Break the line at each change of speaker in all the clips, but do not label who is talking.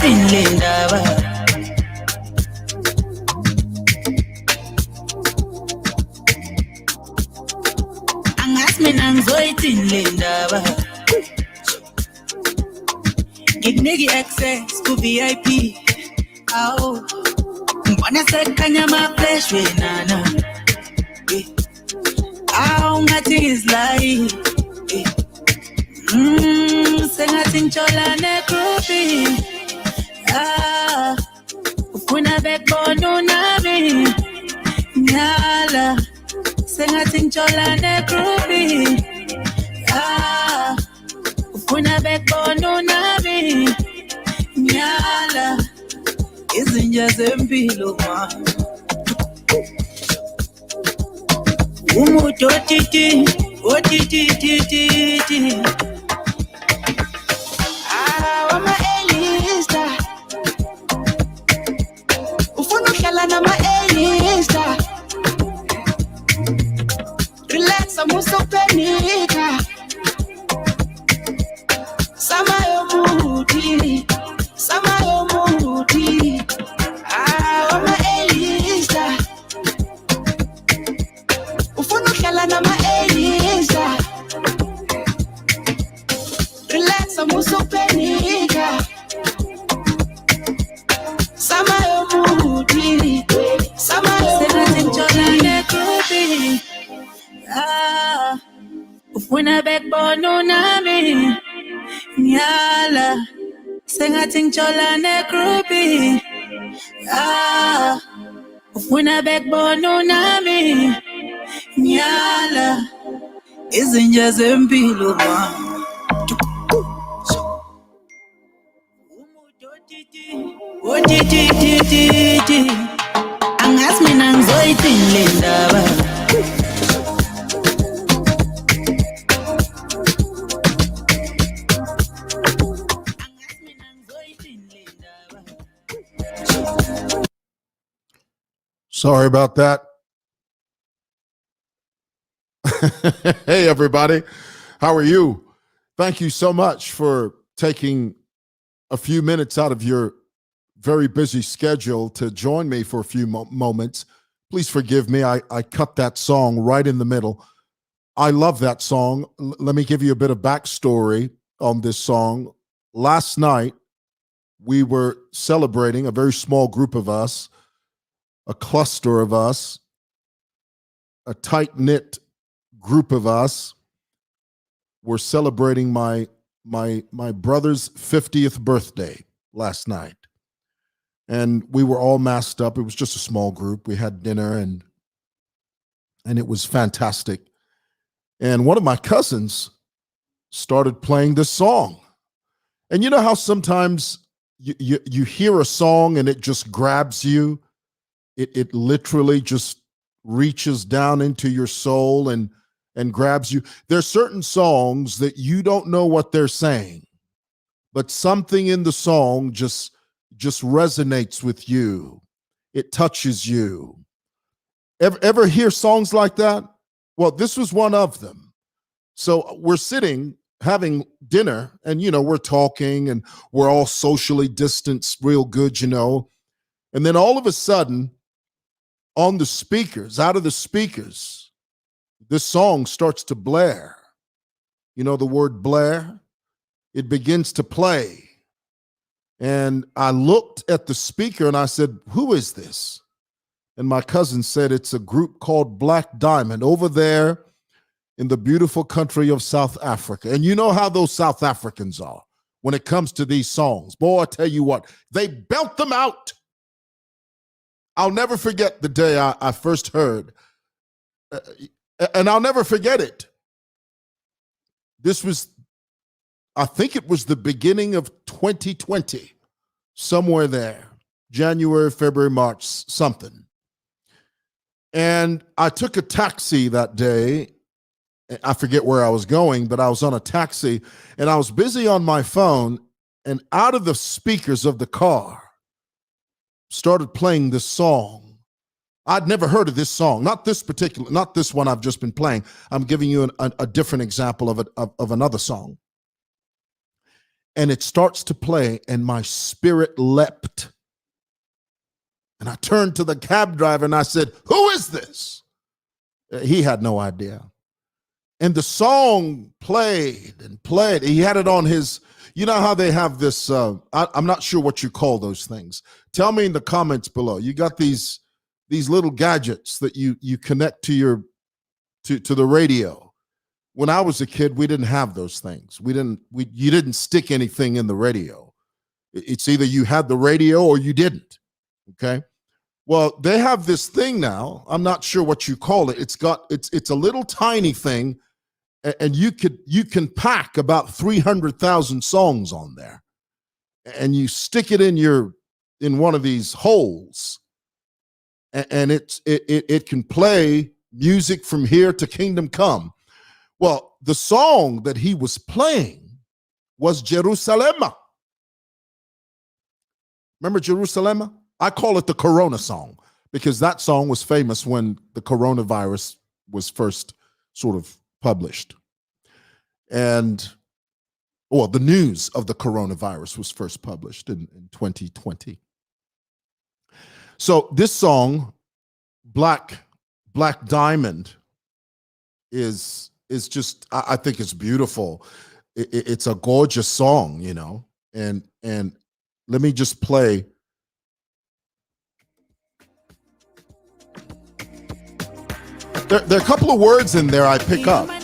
ngizoyithini le ndaba angazi mina ngizoyithini le ndaba ngikunika access ku VIP awu ngibona sekukhanya ama-flash wenana awu ngathi ngizilahile sengathi ngitshola negrupi ufuna bekubona unami nyala sengathi ngitshola negrupi ufuna bekubona unami nyala izinja zempilo mama umuntu otiti wama-elista ufuna uhlala nama-elista relaxa musopenika sama yomuthi wama-elista ufuna uhlala nama-elista relaxa musopenika sama yomuthi sengathi ngithola negrupi ufuna bekubona unami nyala sengathi ngitshola negrupi ufuna bekubona unami nyala izinja zempilo mama otiti angazi mina ngizoyithini le ndaba
Sorry about that. Hey, everybody. How are you? Thank you so much for taking a few minutes out of your very busy schedule to join me for a few moments. Please forgive me. I cut that song right in the middle. I love that song. Let me give you a bit of backstory on this song. Last night, we were celebrating, a very small group of us, a cluster of us, a tight-knit group of us. We're celebrating my brother's 50th birthday last night. And we were all masked up. It was just a small group. We had dinner and it was fantastic. And one of my cousins started playing this song. And you know how sometimes you hear a song and it just grabs you? It literally just reaches down into your soul and grabs you. There's certain songs that you don't know what they're saying, but something in the song just resonates with you. It touches you. Ever hear songs like that? Well, this was one of them. So we're sitting having dinner and, we're talking and we're all socially distanced real good, And then all of a sudden, on the speakers, out of the speakers, this song starts to blare. You know the word blare? It begins to play. And I looked at the speaker and I said, who is this? And my cousin said, it's a group called Black Diamond over there in the beautiful country of South Africa. And you know how those South Africans are when it comes to these songs. Boy, I tell you what, they belt them out. I'll never forget the day I first heard, and I'll never forget it. This was, I think it was the beginning of 2020, somewhere there, January, February, March, something. And I took a taxi that day. I forget where I was going, but I was on a taxi, and I was busy on my phone, and out of the speakers of the car, started playing this song. I'd never heard of this song, not this one I've just been playing. I'm giving you a different example of another song. and it starts to play, and my spirit leapt. And I turned to the cab driver and I said, "Who is this?" He had no idea. And the song played and played. He had it on his, you know how they have this, I'm not sure what you call those things. Tell me in the comments below. You got these little gadgets that you connect to your to the radio. When I was a kid, we didn't have those things. You didn't stick anything in the radio. It's either you had the radio or you didn't. Okay. Well, they have this thing now. I'm not sure what you call it. It's a little tiny thing, and you can pack about 300,000 songs on there, and you stick it in one of these holes, and it can play music from here to kingdom come. Well, the song that he was playing was Jerusalem. Remember Jerusalem? I call it the Corona song because that song was famous when the coronavirus was first sort of published. And, well, the news of the coronavirus was first published in 2020. So this song, Black Diamond, is just, I think it's beautiful. It's a gorgeous song, you know, and let me just play. There are a couple of words in there I pick up.
I'm a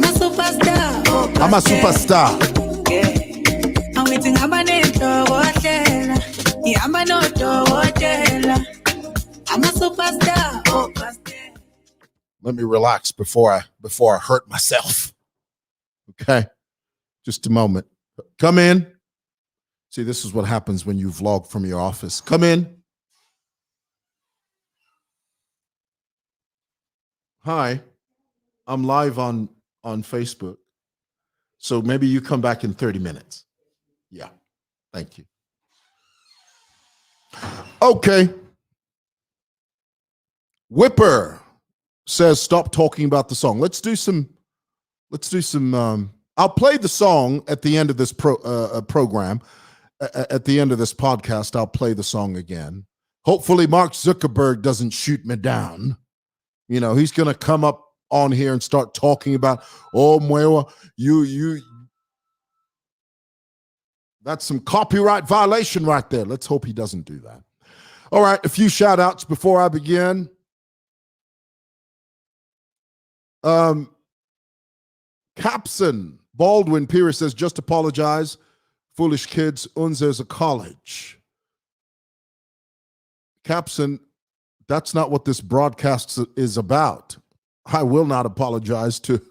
superstar.
I'm a superstar.
I'm waiting. I'm a superstar.
Let me relax before I hurt myself. Okay, just a moment. Come in. See, this is what happens when you vlog from your office. Come in. Hi, I'm live on Facebook. So maybe you come back in 30 minutes. Yeah, thank you. Okay. Whipper says, stop talking about the song. Let's do some, I'll play the song at the end of this program. At the end of this podcast, I'll play the song again. Hopefully Mark Zuckerberg doesn't shoot me down. You know, he's going to come up on here and start talking about, oh, Mwewa, you. That's some copyright violation right there. Let's hope he doesn't do that. All right, a few shout outs before I begin. Capson Baldwin Pierce says, just apologize. Foolish kids, Unza is a college. Capson, that's not what this broadcast is about. I will not apologize to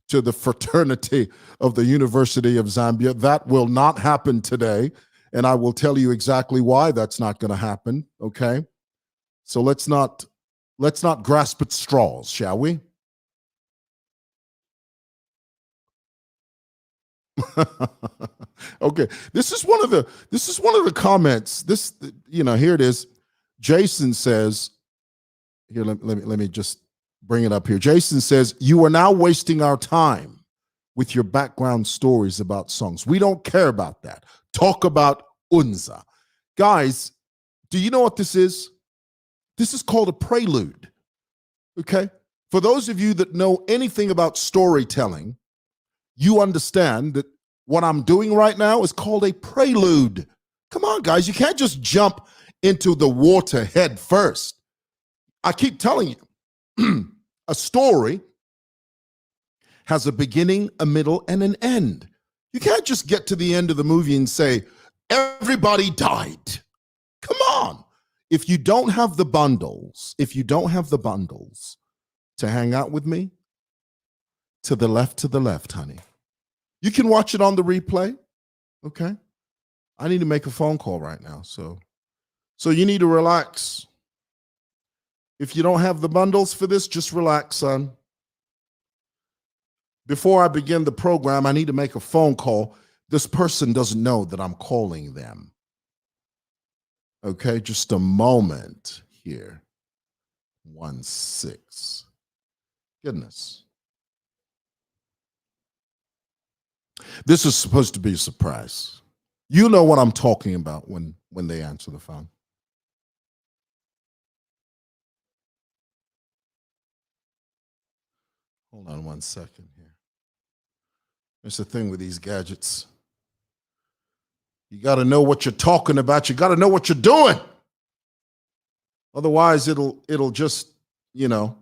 the fraternity of the University of Zambia. That will not happen today, and I will tell you exactly why that's not going to happen, okay? So let's not grasp at straws, shall we? Okay, this is one of the comments. This, you know, here it is. Jason says, here, let me just bring it up here. Jason says, you are now wasting our time with your background stories about songs. We don't care about that. Talk about Unza. Guys, do you know what this is? This is called a prelude. Okay? For those of you that know anything about storytelling, you understand that what I'm doing right now is called a prelude. Come on, guys. You can't just jump into the water head first. I keep telling you, a story has a beginning, a middle, and an end. You can't just get to the end of the movie and say, everybody died. Come on. If you don't have the bundles to hang out with me, to the left, honey. You can watch it on the replay. Okay. I need to make a phone call right now. So you need to relax. If you don't have the bundles for this, just relax, son. Before I begin the program, I need to make a phone call. This person doesn't know that I'm calling them. Okay, just a moment here. 16. Goodness. This is supposed to be a surprise. You know what I'm talking about when they answer the phone. Hold on 1 second here. That's the thing with these gadgets. You got to know what you're talking about. You got to know what you're doing. Otherwise, it'll just, you know.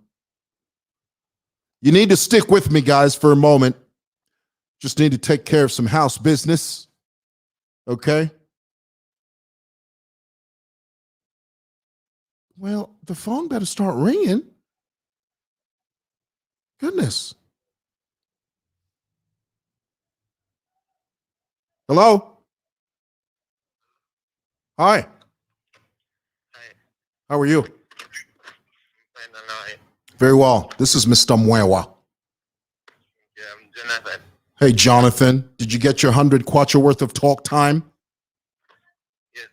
You need to stick with me, guys, for a moment. Just need to take care of some house business. Okay? Well, the phone better start ringing. Goodness. Hello? Hi.
Hi.
How are you?
Fine, and I.
Very well. This is Mr. Mwewa.
Yeah, I'm Jonathan.
Hey, Jonathan. Did you get your 100 kwacha worth of talk time?
Yes.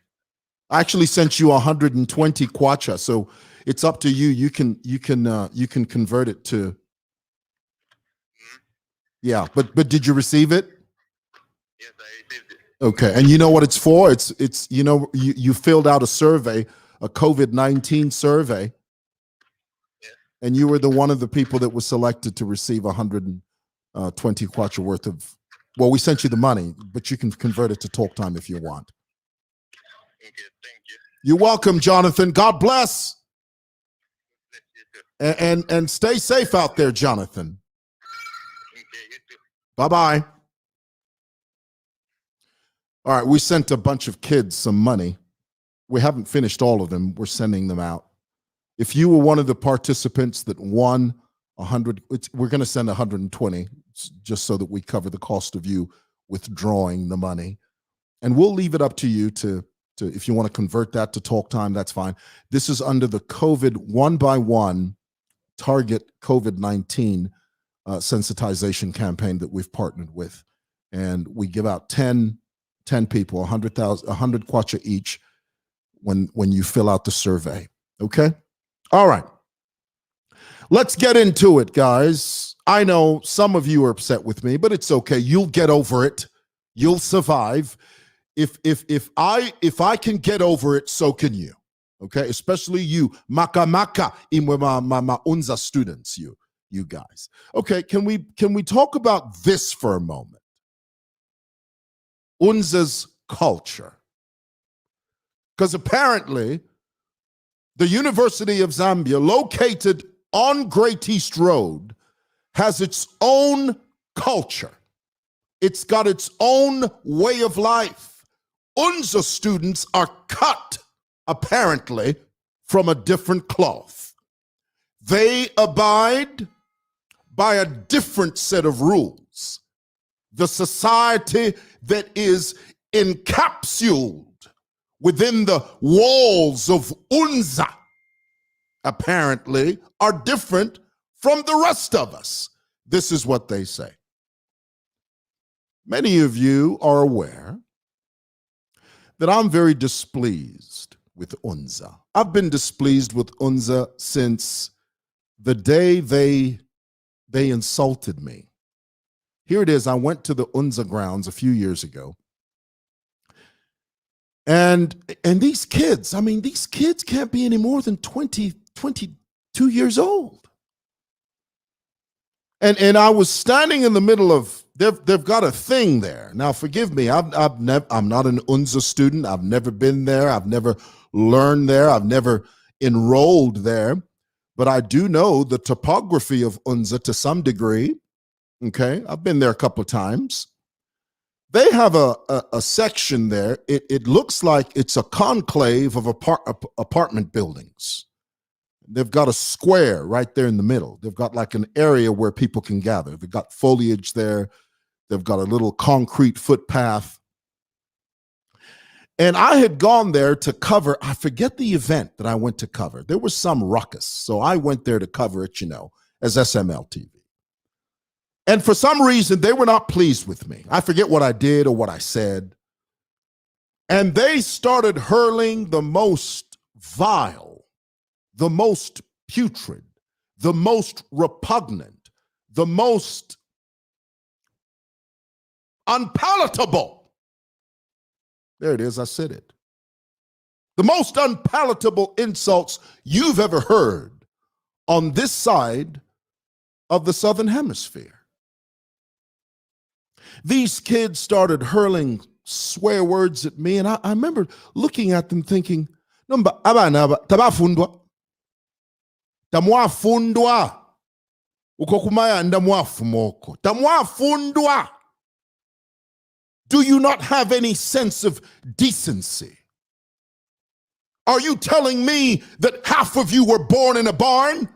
I actually sent you 120 kwacha, so it's up to you. You can convert it to. Yeah, but did you receive it?
Yes, I received it.
Okay, and you know what it's for? It's you filled out a survey, a COVID-19 survey,
Yes.
and you were one of the people that was selected to receive 120 kwacha worth of. Well, we sent you the money, but you can convert it to talk time if you want.
Okay, thank you.
You're welcome, Jonathan. God bless.
Bless you too.
And stay safe out there, Jonathan.
Okay, you too.
Bye-bye. All right, we sent a bunch of kids some money. We haven't finished all of them. We're sending them out. If you were one of the participants that won 100, we're going to send 120 just so that we cover the cost of you withdrawing the money. And we'll leave it up to you to if you want to convert that to talk time, that's fine. This is under the COVID 1x1 target COVID-19 sensitization campaign that we've partnered with. And we give out 10 people, 100 kwacha each when you fill out the survey. Okay? All right. Let's get into it, guys. I know some of you are upset with me, but it's okay. You'll get over it. You'll survive. If I can get over it, so can you. Okay? Especially you, maka imwe ma Unza students, you guys. Okay, can we talk about this for a moment? Unza's culture. Because apparently, the University of Zambia, located on Great East Road, has its own culture. It's got its own way of life. Unza students are cut, apparently, from a different cloth. They abide by a different set of rules. The society that is encapsulated within the walls of Unza, apparently, are different from the rest of us. This is what they say. Many of you are aware that I'm very displeased with Unza. I've been displeased with Unza since the day they insulted me. Here it is. I went to the Unza grounds a few years ago. And these kids, these kids can't be any more than 22 years old. And I was standing in the middle of, they've got a thing there. Now, forgive me, I'm not an Unza student. I've never been there. I've never learned there. I've never enrolled there. But I do know the topography of Unza to some degree. Okay, I've been there a couple of times. They have a section there. It looks like it's a conclave of apartment buildings. They've got a square right there in the middle. They've got like an area where people can gather. They've got foliage there. They've got a little concrete footpath. And I had gone there to cover, I forget the event that I went to cover. There was some ruckus. So I went there to cover it, as SML TV. And for some reason, they were not pleased with me. I forget what I did or what I said. And they started hurling the most vile, the most putrid, the most repugnant, the most unpalatable. There it is, I said it. The most unpalatable insults you've ever heard on this side of the Southern Hemisphere. These kids started hurling swear words at me, and I remember looking at them thinking, "Numba abana aba tabafundwa. Tamwafundwa. Uko kumaya ndamwafumoko. Tamwafundwa. Do you not have any sense of decency? Are you telling me that half of you were born in a barn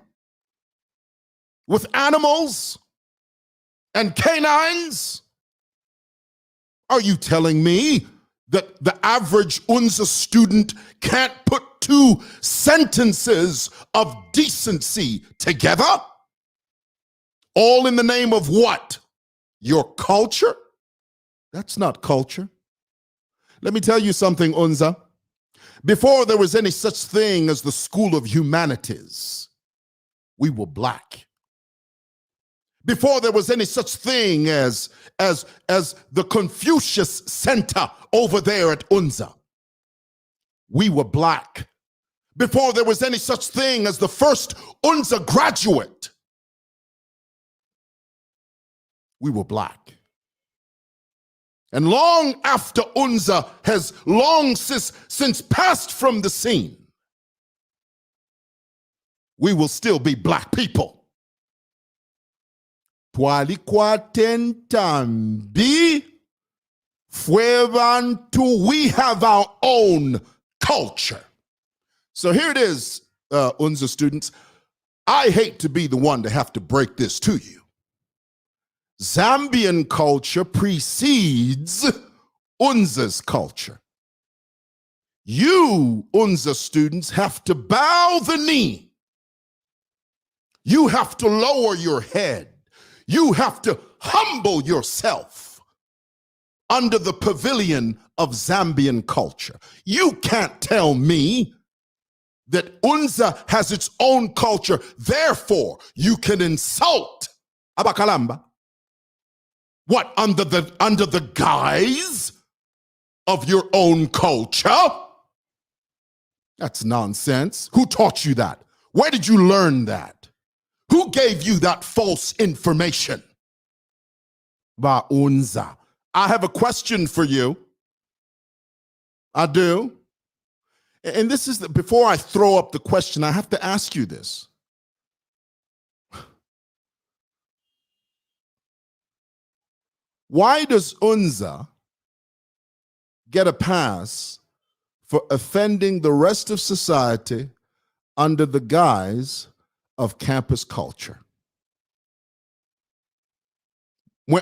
with animals and canines? Are you telling me that the average Unza student can't put two sentences of decency together? All in the name of what? Your culture? That's not culture. Let me tell you something, Unza. Before there was any such thing as the School of Humanities, we were black. Before there was any such thing as the Confucius Center over there at Unza, we were black. Before there was any such thing as the first Unza graduate, we were black. And long after Unza has long since passed from the scene, we will still be black people. Twalikuatentambi fuevantu. We have our own culture. So here it is, Unza students. I hate to be the one to have to break this to you. Zambian culture precedes Unza's culture. You, Unza students, have to bow the knee. You have to lower your head. You have to humble yourself under the pavilion of Zambian culture. You can't tell me that Unza has its own culture, therefore you can insult Abakalamba. What, under the guise of your own culture? That's nonsense. Who taught you that? Where did you learn that? Who gave you that false information? Ba Unza. I have a question for you. I do. And this is before I throw up the question, I have to ask you this. Why does Unza get a pass for offending the rest of society under the guise of campus culture? You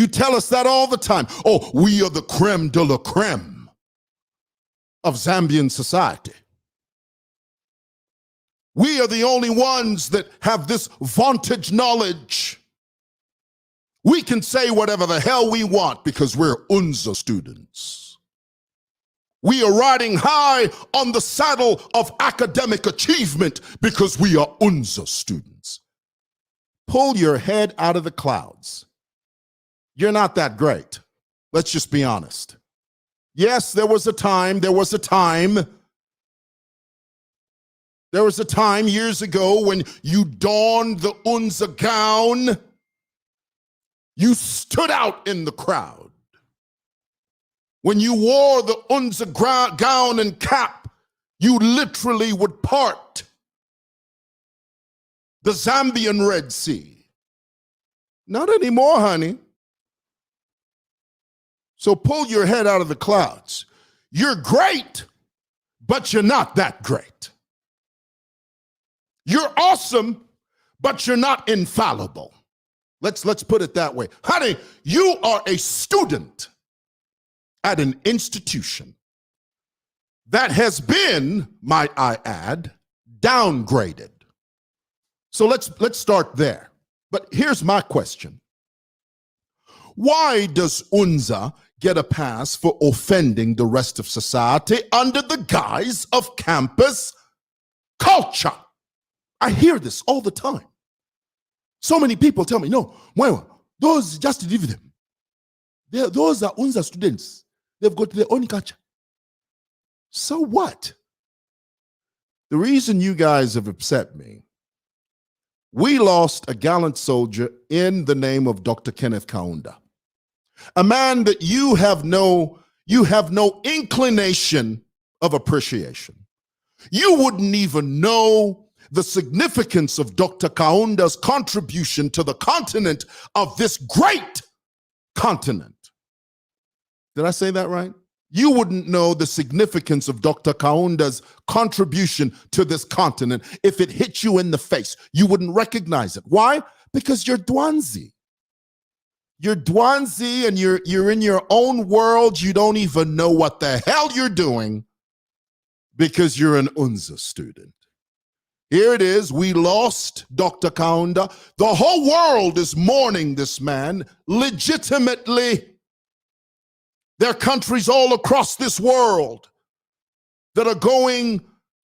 tell us that all the time. Oh, we are the creme de la creme of Zambian society. We are the only ones that have this vantage knowledge. We can say whatever the hell we want because we're Unza students. We are riding high on the saddle of academic achievement because we are Unza students. Pull your head out of the clouds. You're not that great. Let's just be honest. Yes, there was a time years ago when you donned the Unza gown. You stood out in the crowd. When you wore the Unza gown and cap, you literally would part the Zambian Red Sea. Not anymore, honey. So pull your head out of the clouds. You're great, but you're not that great. You're awesome, but you're not infallible. Let's put it that way. Honey, you are a student at an institution that has been, might I add, downgraded. So let's start there. But here's my question. Why does Unza get a pass for offending the rest of society under the guise of campus culture? I hear this all the time. So many people tell me, no, Mwewa, those just leave them. Those are Unza students. They've got their own culture. So what? The reason you guys have upset me, we lost a gallant soldier in the name of Dr. Kenneth Kaunda, a man that you have no inclination of appreciation. You wouldn't even know the significance of Dr. Kaunda's contribution to the continent of this great continent. Did I say that right? You wouldn't know the significance of Dr. Kaunda's contribution to this continent if it hit you in the face. You wouldn't recognize it. Why? Because you're Dwanzi. You're Dwanzi and you're in your own world. You don't even know what the hell you're doing because you're an Unza student. Here it is. We lost Dr. Kaunda. The whole world is mourning this man legitimately. There are countries all across this world that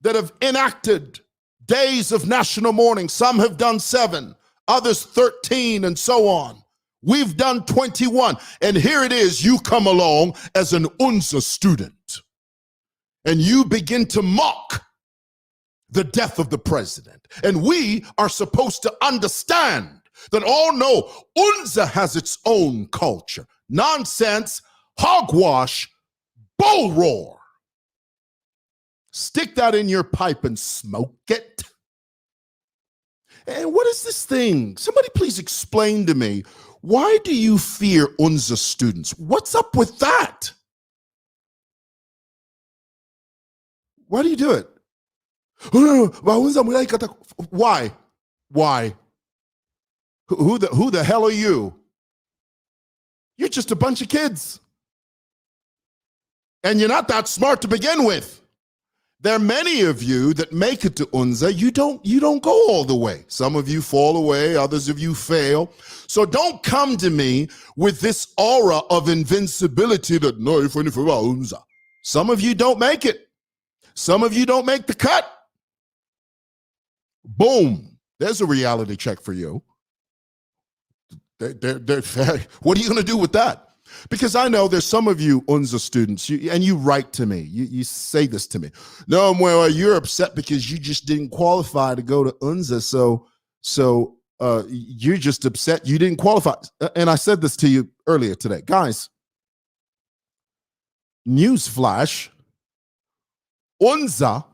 have enacted days of national mourning. Some have done 7, others 13, and so on. We've done 21. And here it is, you come along as an Unza student and you begin to mock the death of the president. And we are supposed to understand that, oh no, Unza has its own culture. Nonsense. Hogwash, bull roar. Stick that in your pipe and smoke it. And what is this thing? Somebody please explain to me. Why do you fear Unza students? What's up with that? Why do you do it? Why? Why? Who the hell are you? You're just a bunch of kids. And you're not that smart to begin with. There are many of you that make it to Unza. You don't go all the way. Some of you fall away, others of you fail. So don't come to me with this aura of invincibility that no, if anything about Unza. Some of you don't make it. Some of you don't make the cut. Boom. There's a reality check for you. What are you going to do with that? Because I know there's some of you Unza students, and you write to me. You say this to me. No, well, you're upset because you just didn't qualify to go to Unza, so you're just upset you didn't qualify. And I said this to you earlier today. Guys, newsflash, Unza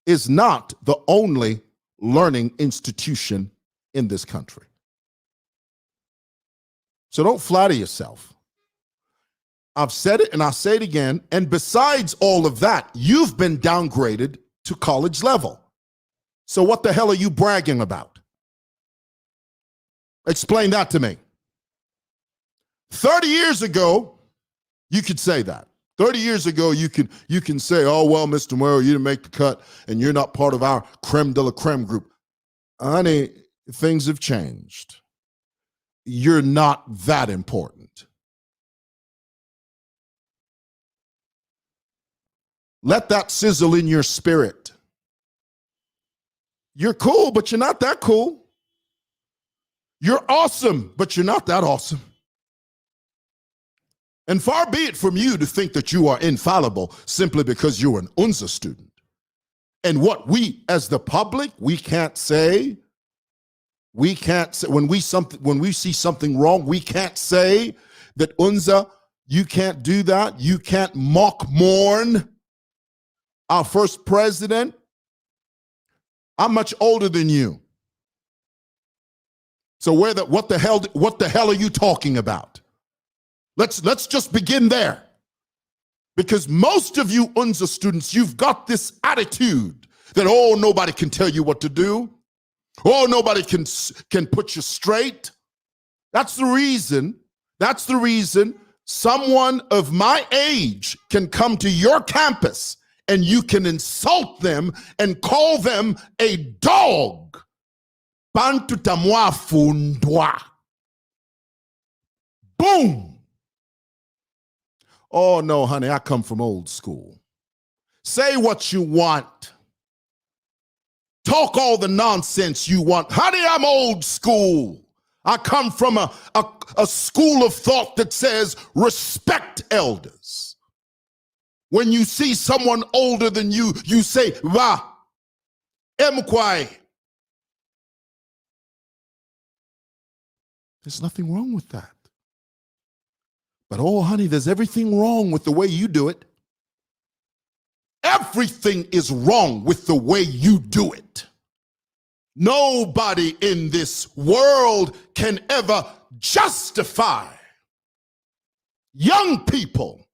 is not the only learning institution in this country. So don't flatter yourself. I've said it and I'll say it again. And besides all of that, you've been downgraded to college level. So what the hell are you bragging about? Explain that to me. 30 years ago, you could say that. 30 years ago, you can say, oh, well, Mr. Moore, you didn't make the cut and you're not part of our creme de la creme group. Honey, things have changed. You're not that important. Let that sizzle in your spirit. You're cool, but you're not that cool. You're awesome, but you're not that awesome. And far be it from you to think that you are infallible simply because you're an Unza student. And what we, as the public, we can't say, when we see something wrong, we can't say that Unza, you can't do that. You can't mourn our first president. I'm much older than you. So what the hell are you talking about? Let's just begin there. Because most of you Unza students, you've got this attitude that, oh, nobody can tell you what to do. Oh, nobody can put you straight. That's the reason someone of my age can come to your campus and you can insult them and call them a dog. Bantu tamwa fundwa. Boom. Oh, no, honey, I come from old school. Say what you want. Talk all the nonsense you want. Honey, I'm old school. I come from a school of thought that says respect elders. When you see someone older than you, you say, "Va, emkwai." There's nothing wrong with that. But oh, honey, there's everything wrong with the way you do it. Everything is wrong with the way you do it. Nobody in this world can ever justify young people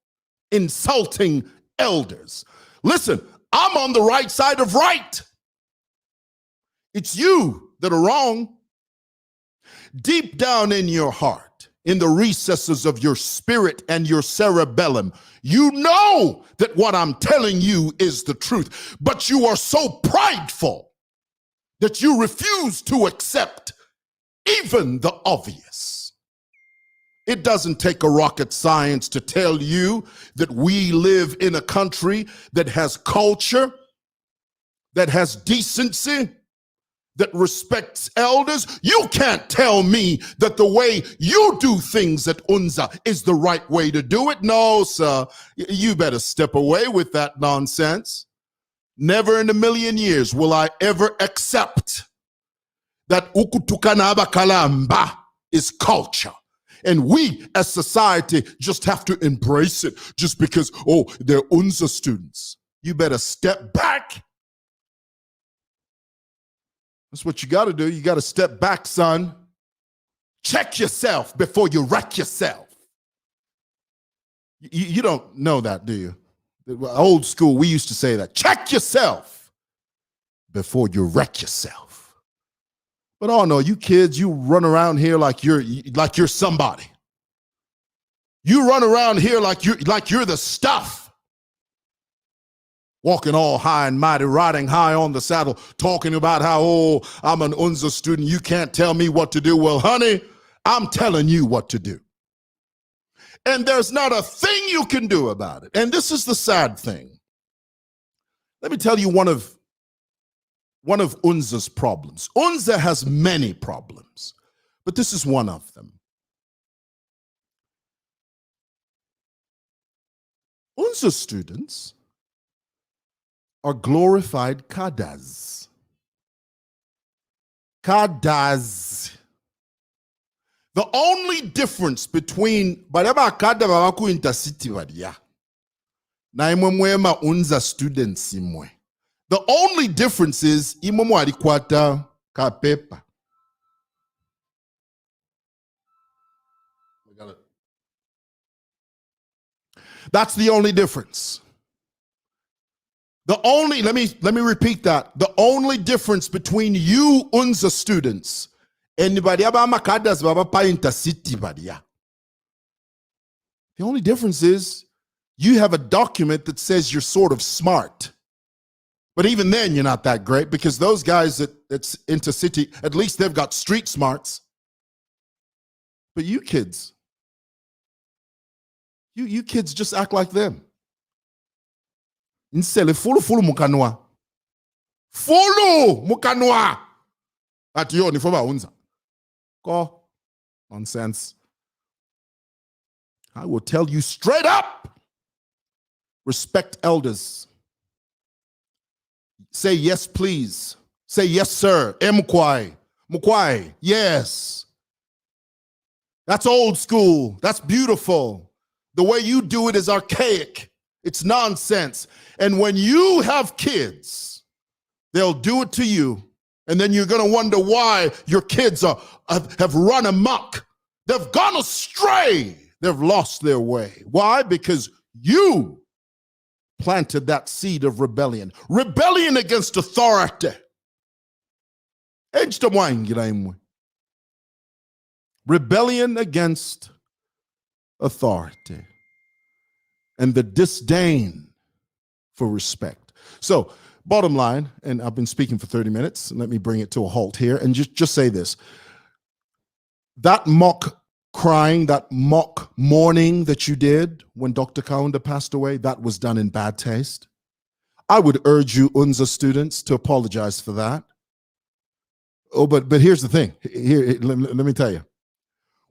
insulting elders. Listen, I'm on the right side of right. It's you that are wrong. Deep down in your heart, in the recesses of your spirit and your cerebellum, you know that what I'm telling you is the truth, but you are so prideful that you refuse to accept even the obvious. It doesn't take a rocket science to tell you that we live in a country that has culture, that has decency, that respects elders. You can't tell me that the way you do things at Unza is the right way to do it. No, sir. You better step away with that nonsense. Never in a million years will I ever accept that ukutukana abakalamba is culture. And we as society just have to embrace it just because, oh, they're Unza students. You better step back. That's what you got to do. You got to step back, son. Check yourself before you wreck yourself. You don't know that, do you? Old school, we used to say that. Check yourself before you wreck yourself. But oh no, you kids, you run around here like you're somebody. You run around here like you're the stuff. Walking all high and mighty, riding high on the saddle, talking about how, oh, I'm an Unza student. You can't tell me what to do. Well, honey, I'm telling you what to do. And there's not a thing you can do about it. And this is the sad thing. Let me tell you one of Unza's problems. Unza has many problems, but this is one of them. Unza students are glorified kadas. Kadas. The only difference between baraba kada babaku intercity badia na imwema Unza students imwe. The only difference is imomo alikwata ka paper. That's the only difference. Let me repeat that. The only difference between you Unza students and the only difference is you have a document that says you're sort of smart. But even then, you're not that great because those guys that's intercity, at least they've got street smarts. But you kids, you kids just act like them. Nsele fulu mukanwa. Fulu mukanwa. At yo ni foba Unza. Go. Nonsense. I will tell you straight up. Respect elders. Say yes, please. Say yes, sir. Mkwai. Mkwai. Yes. That's old school. That's beautiful. The way you do it is archaic. It's nonsense. And when you have kids, they'll do it to you. And then you're going to wonder why your kids have run amok. They've gone astray. They've lost their way. Why? Because you planted that seed of rebellion. Rebellion against authority. Rebellion against authority. And the disdain for respect. So, bottom line, and I've been speaking for 30 minutes, let me bring it to a halt here and just say this. That mock crying, that mock mourning that you did when Dr. Kaunda passed away, that was done in bad taste. I would urge you, Unza students, to apologize for that. Oh, but here's the thing. Here, let me tell you.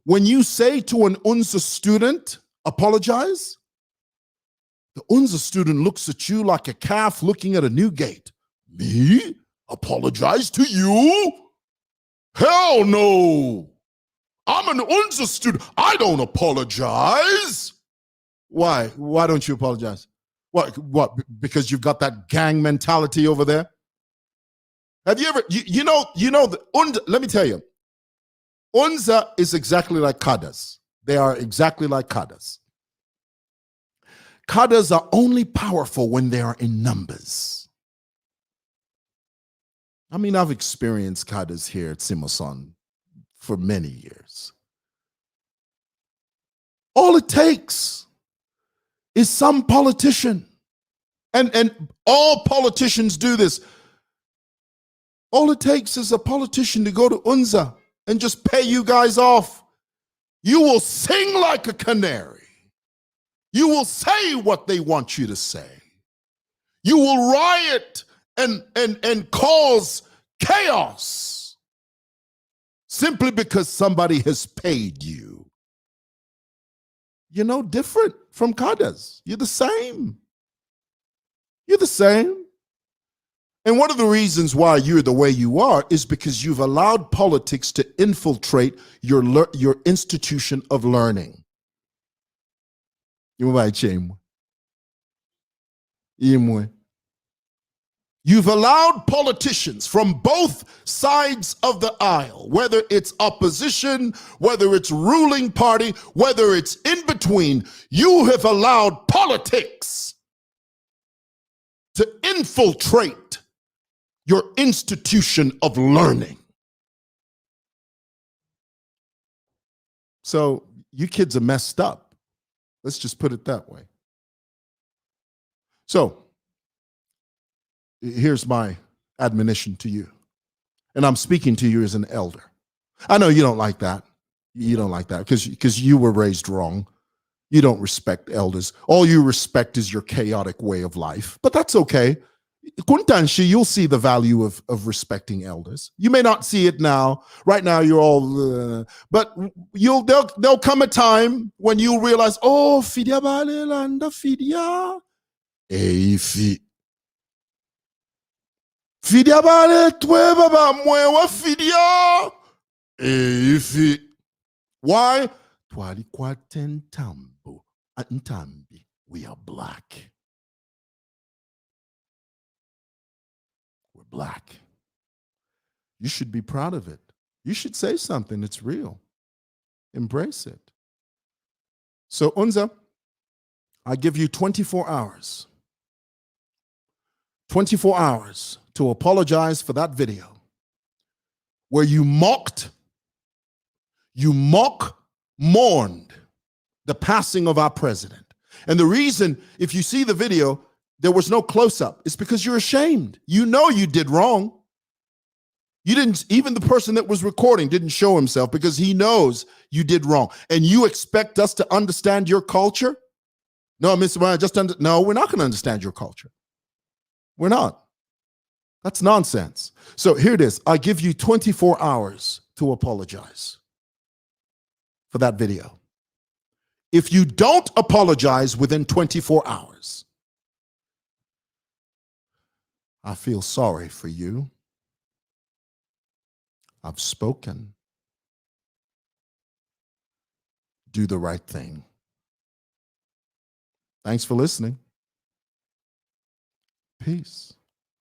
When you say to an Unza student, apologize, the Unza student looks at you like a calf looking at a new gate. Me? Apologize to you? Hell no. I'm an Unza student. I don't apologize. Why? Why don't you apologize? What? Because you've got that gang mentality over there? Have you ever, let me tell you, Unza is exactly like Kadas. They are exactly like Kadas. Kadas are only powerful when they are in numbers. I mean, I've experienced Kadas here at Simoson for many years. All it takes is some politician, and all politicians do this. All it takes is a politician to go to Unza and just pay you guys off. You will sing like a canary. You will say what they want you to say. You will riot and cause chaos simply because somebody has paid you. You're no different from Kadas. You're the same. You're the same. And one of the reasons why you're the way you are is because you've allowed politics to infiltrate your institution of learning. You've allowed politicians from both sides of the aisle, whether it's opposition, whether it's ruling party, whether it's in between, you have allowed politics to infiltrate your institution of learning. So you kids are messed up. Let's just put it that way. So here's my admonition to you. And I'm speaking to you as an elder. I know you don't like that. You don't like that because you were raised wrong. You don't respect elders. All you respect is your chaotic way of life. But that's okay. Kuntanshi, you'll see the value of respecting elders. You may not see it now. Right now, you're all, but there'll come a time when you'll realize, oh, fidia bale landa fidia. Eifi. Fidia bale twe baba mwewa fidia. Eifi. Why? Twali kwaten tambu. Antambi. We are black. Black. You should be proud of it. You should say something. It's real. Embrace it. So, Unza, I give you 24 hours. 24 hours to apologize for that video where you mourned the passing of our president. And the reason, if you see the video, there was no close-up. It's because you're ashamed. You know you did wrong. You didn't, even the person that was recording didn't show himself because he knows you did wrong. And you expect us to understand your culture? No, Mr. Ryan, no, we're not going to understand your culture. We're not. That's nonsense. So here it is. I give you 24 hours to apologize for that video. If you don't apologize within 24 hours, I feel sorry for you. I've spoken. Do the right thing. Thanks for listening. Peace.